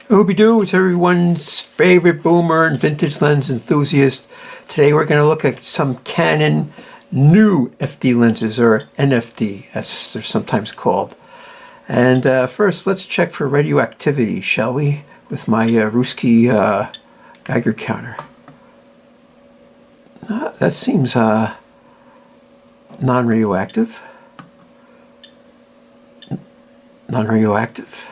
Ooby-doo, it's everyone's favorite boomer and vintage lens enthusiast. Today we're going to look at some Canon new FD lenses, or NFD as they're sometimes called. And first let's check for radioactivity, shall we, with my Ruski Geiger counter. That seems non-radioactive. Non-radioactive.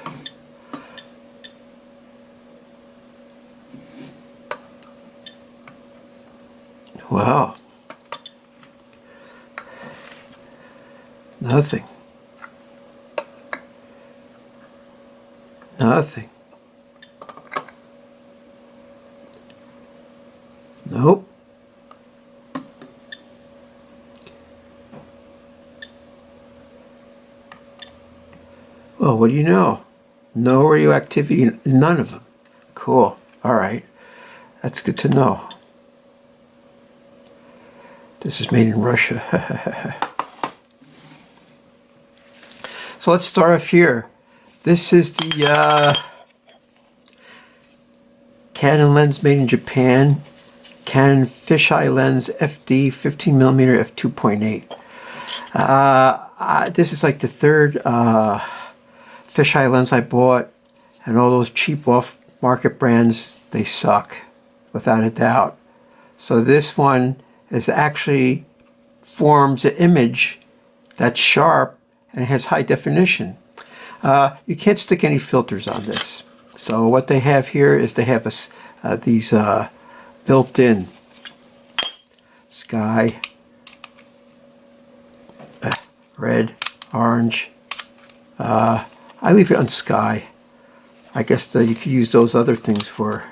Wow. Nothing. Nothing. Nope. Well, what do you know? No radioactivity in none of them. Cool. All right. That's good to know. This is made in Russia. So let's start off here. This is the Canon lens made in Japan. Canon fisheye lens FD 15mm f2.8. This is like the third fisheye lens I bought, and all those cheap off-market brands, they suck, without a doubt. So this one is actually forms an image that's sharp and has high definition. You can't stick any filters on this. So what they have here is they have these built-in sky, red, orange. I leave it on sky. I guess you could use those other things for.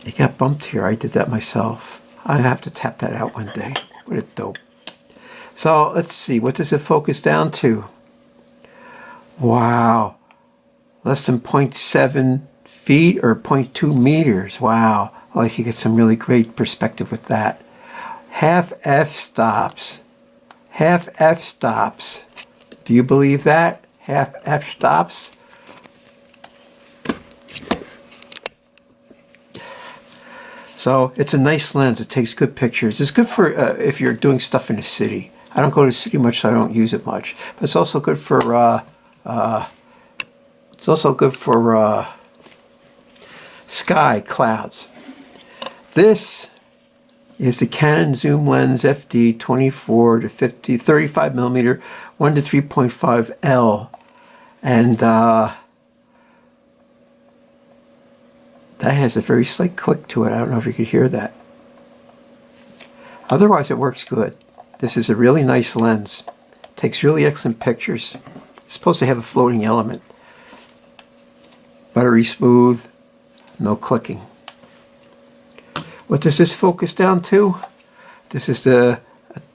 It got bumped here. I did that myself. I have to tap that out one day. What a dope. So let's see. What does it focus down to? Wow. Less than 0.7 feet or 0.2 meters. Wow. Well, you get some really great perspective with that. Half f-stops. Half f-stops. Do you believe that? Half f-stops? So it's a nice lens. It takes good pictures. It's good for if you're doing stuff in the city. I don't go to the city much, so I don't use it much. But it's also good for sky, clouds. This is the Canon zoom lens FD 24 to 50, 35mm, 1 to 3.5 L, and that has a very slight click to it. I don't know if you could hear that. Otherwise, it works good. This is a really nice lens. It takes really excellent pictures. It's supposed to have a floating element. Buttery smooth, no clicking. What does this focus down to? This is the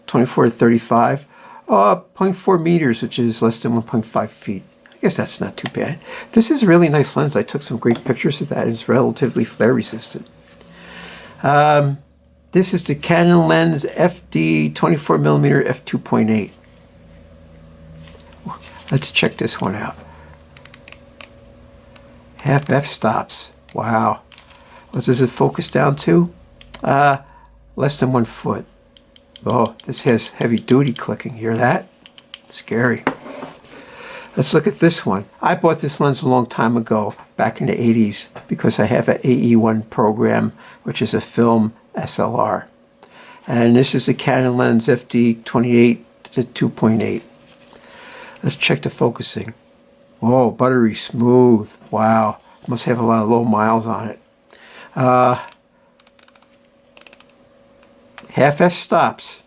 24 to 35. 0.4 meters, which is less than 1.5 feet. I guess that's not too bad. This is a really nice lens. I took some great pictures of that. It's relatively flare resistant. This is the Canon lens FD 24mm f2.8. Let's check this one out. Half f-stops. Wow. What does it focus down to? Less than 1 foot. Oh, this has heavy duty clicking. Hear that? Scary. Let's look at this one. I bought this lens a long time ago, back in the 80s, because I have an AE1 program, which is a film SLR. And this is the Canon lens FD 28 to 2.8. Let's check the focusing. Whoa, buttery smooth. Wow. Must have a lot of low miles on it. Half f-stops.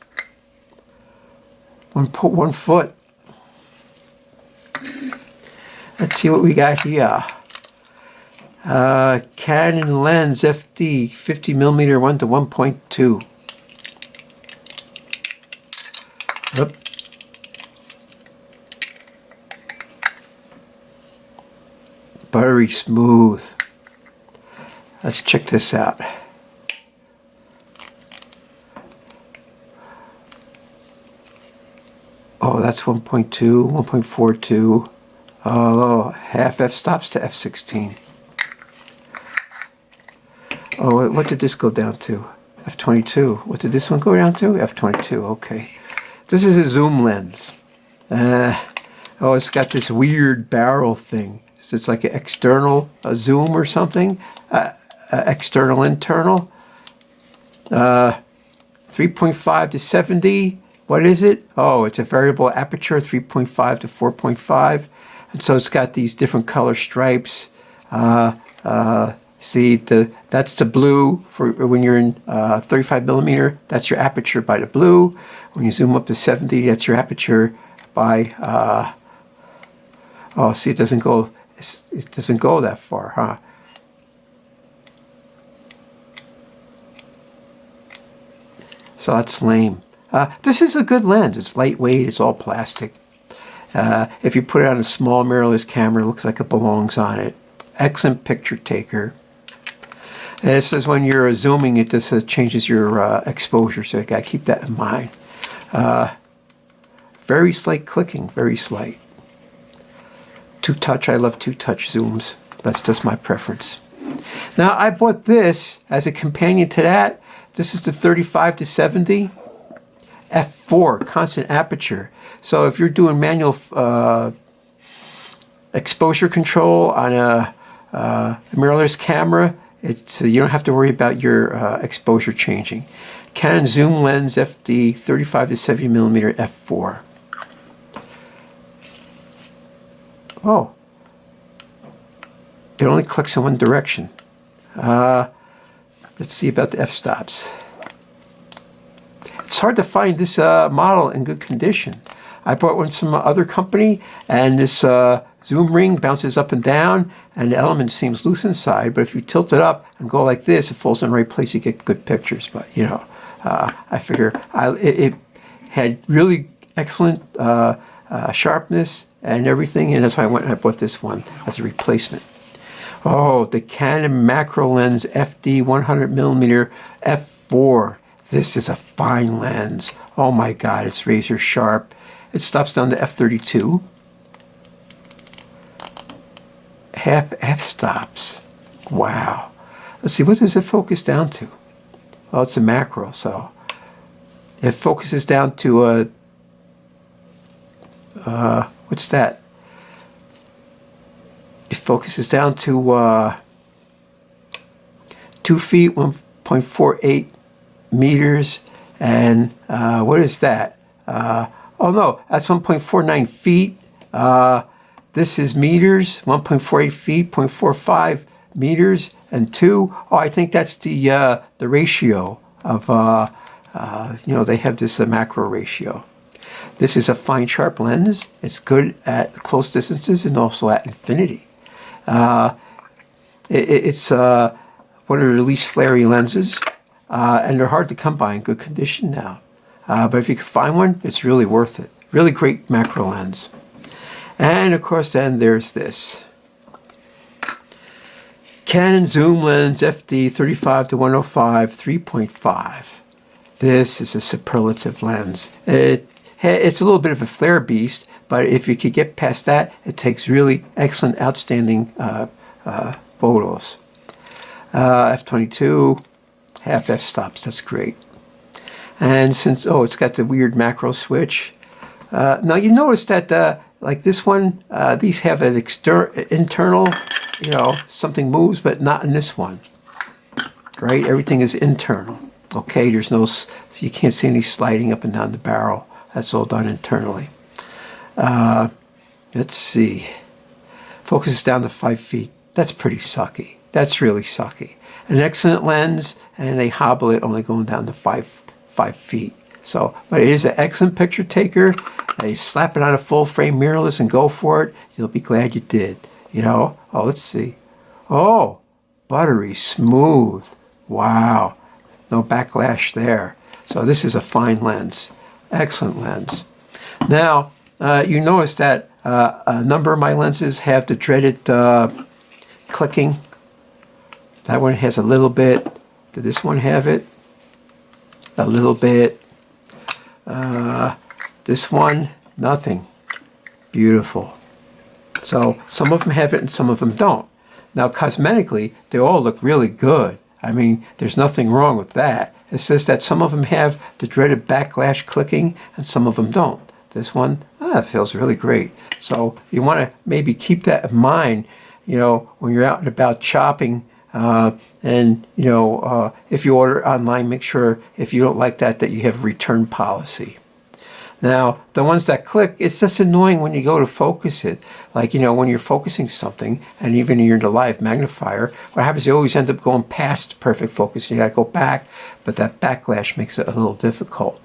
1 foot. Let's see what we got here. Canon lens FD 50mm 1 to 1.2. Yep. Buttery smooth. Let's check this out. Oh, that's 1.2, 1.42. Oh, half f-stops to f16. Oh, what did this go down to? f22. What did this one go down to? f22, okay. This is a zoom lens. Oh, it's got this weird barrel thing. So it's like an external zoom or something. External, internal. 3.5 to 70. What is it? Oh, it's a variable aperture, 3.5 to 4.5. And so it's got these different color stripes. See, that's the blue for when you're in 35 millimeter. That's your aperture by the blue. When you zoom up to 70, that's your aperture by. Oh, see, it doesn't go that far, huh? So that's lame. This is a good lens. It's lightweight. It's all plastic. If you put it on a small mirrorless camera, it looks like it belongs on it. Excellent picture taker. And it says when you're zooming, it just changes your exposure, so you got to keep that in mind. Very slight clicking, very slight. Two-touch, I love two-touch zooms. That's just my preference. Now, I bought this as a companion to that. This is the 35 to 70 f4, constant aperture. So if you're doing manual exposure control on a mirrorless camera, you don't have to worry about your exposure changing. Canon zoom lens FD 35 to 70 millimeter f4. Oh, it only clicks in one direction. Let's see about the f-stops. It's hard to find this model in good condition. I bought one from other company, and this zoom ring bounces up and down, and the element seems loose inside. But if you tilt it up and go like this, it falls in the right place. You get good pictures. But you know, I figure it had really excellent sharpness and everything, and that's why I went and I bought this one as a replacement. Oh, the Canon macro lens FD 100 millimeter f4. This is a fine lens. Oh my God, it's razor sharp. It stops down to f32. Half f-stops. Wow. Let's see, what does it focus down to? Well, it's a macro, so it focuses down to what's that? It focuses down to 2 feet, 1.48 meters, and what is that? Oh no, that's 1.49 feet. This is meters, 1.48 feet, 0.45 meters, and 2. Oh, I think that's the ratio of, you know, they have this macro ratio. This is a fine, sharp lens. It's good at close distances and also at infinity. It's one of the least flary lenses, and they're hard to come by in good condition now. But if you can find one, it's really worth it. Really great macro lens. And of course, then there's this Canon zoom lens FD 35 to 105 3.5. This is a superlative lens. It's a little bit of a flare beast, but if you could get past that, it takes really excellent, outstanding photos. f22, half f-stops. That's great. And since, oh, it's got the weird macro switch. Now you notice that like this one, these have an internal, you know, something moves, but not in this one, right? Everything is internal. Okay, there's no, so you can't see any sliding up and down the barrel. That's all done internally. Let's see. Focuses down to 5 feet. That's pretty sucky. That's really sucky. An excellent lens, and they hobble it only going down to 5 feet. So, but it is an excellent picture taker. They slap it on a full frame mirrorless and go for it. You'll be glad you did. You know? Oh, let's see. Oh, buttery smooth. Wow. No backlash there. So this is a fine lens. Excellent lens. Now, you notice that a number of my lenses have the dreaded clicking. That one has a little bit. Did this one have it? A little bit. This one, nothing. Beautiful. So some of them have it and some of them don't. Now, cosmetically, they all look really good. I mean, there's nothing wrong with that. It says that some of them have the dreaded backlash clicking and some of them don't. This one, feels really great. So you want to maybe keep that in mind, when you're out and about shopping. And, if you order online, make sure if you don't like that you have a return policy. Now, the ones that click, it's just annoying when you go to focus it. Like, when you're focusing something, and even you're in the live magnifier, what happens, you always end up going past perfect focus. You got to go back, but that backlash makes it a little difficult.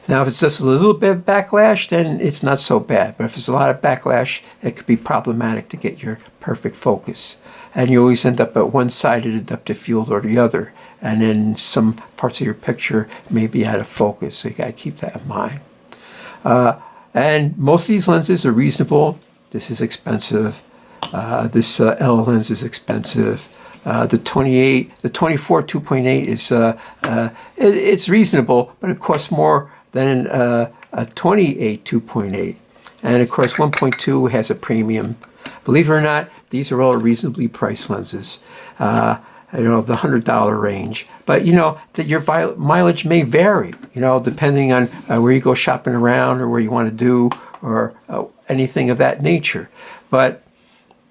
Now, if it's just a little bit of backlash, then it's not so bad. But if it's a lot of backlash, it could be problematic to get your perfect focus. And you always end up at one sided adaptive field or the other. And then some parts of your picture may be out of focus. So you got to keep that in mind. And most of these lenses are reasonable. This is expensive. This L lens is expensive. The 24 2.8 is it's reasonable, but it costs more than a 28 2.8. And of course, 1.2 has a premium. Believe it or not, these are all reasonably priced lenses. The $100 range. But that your mileage may vary, depending on where you go shopping around or where you want to do or anything of that nature. But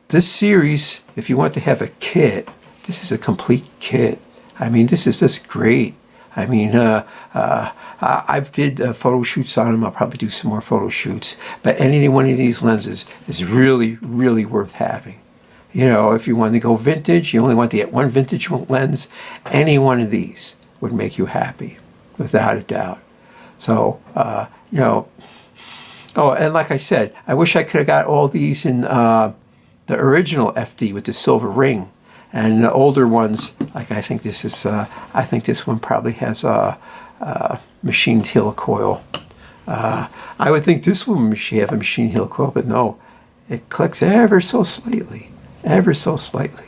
this series, if you want to have a kit, this is a complete kit. I mean, this is just great. I mean, I did photo shoots on them. I'll probably do some more photo shoots. But any one of these lenses is really, really worth having. If you want to go vintage, you only want to get one vintage lens, any one of these would make you happy, without a doubt. So, oh, and like I said, I wish I could have got all these in the original FD with the silver ring. And the older ones, like I think this one probably has a machined helicoil. I would think this one should have a machined helicoil, but no, it clicks ever so slightly. Ever so slightly.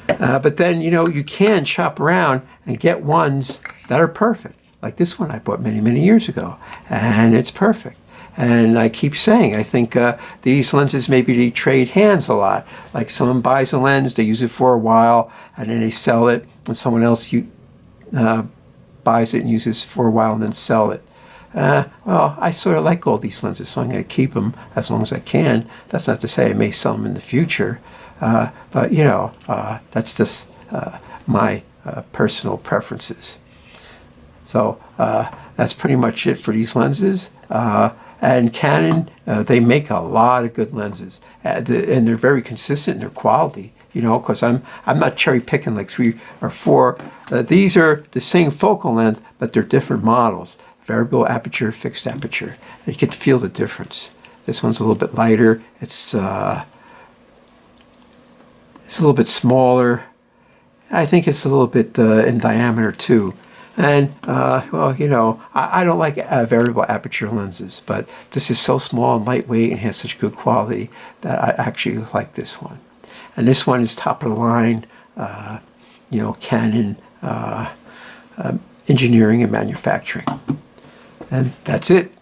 But then, you can shop around and get ones that are perfect. Like this one I bought many, many years ago. And it's perfect. And I keep saying, I think these lenses maybe they trade hands a lot. Like someone buys a lens, they use it for a while, and then they sell it. And someone else buys it and uses it for a while and then sell it. Well, I sort of like all these lenses, so I'm going to keep them as long as I can. That's not to say I may sell them in the future, but that's just my personal preferences. So that's pretty much it for these lenses. And Canon, they make a lot of good lenses, and they're very consistent in their quality. Because I'm not cherry picking like 3 or 4. These are the same focal length, but they're different models. Variable aperture, fixed aperture. You get to feel the difference. This one's a little bit lighter. It's a little bit smaller. I think it's a little bit in diameter too. And I don't like variable aperture lenses, but this is so small and lightweight and has such good quality that I actually like this one. And this one is top of the line, Canon engineering and manufacturing. And that's it.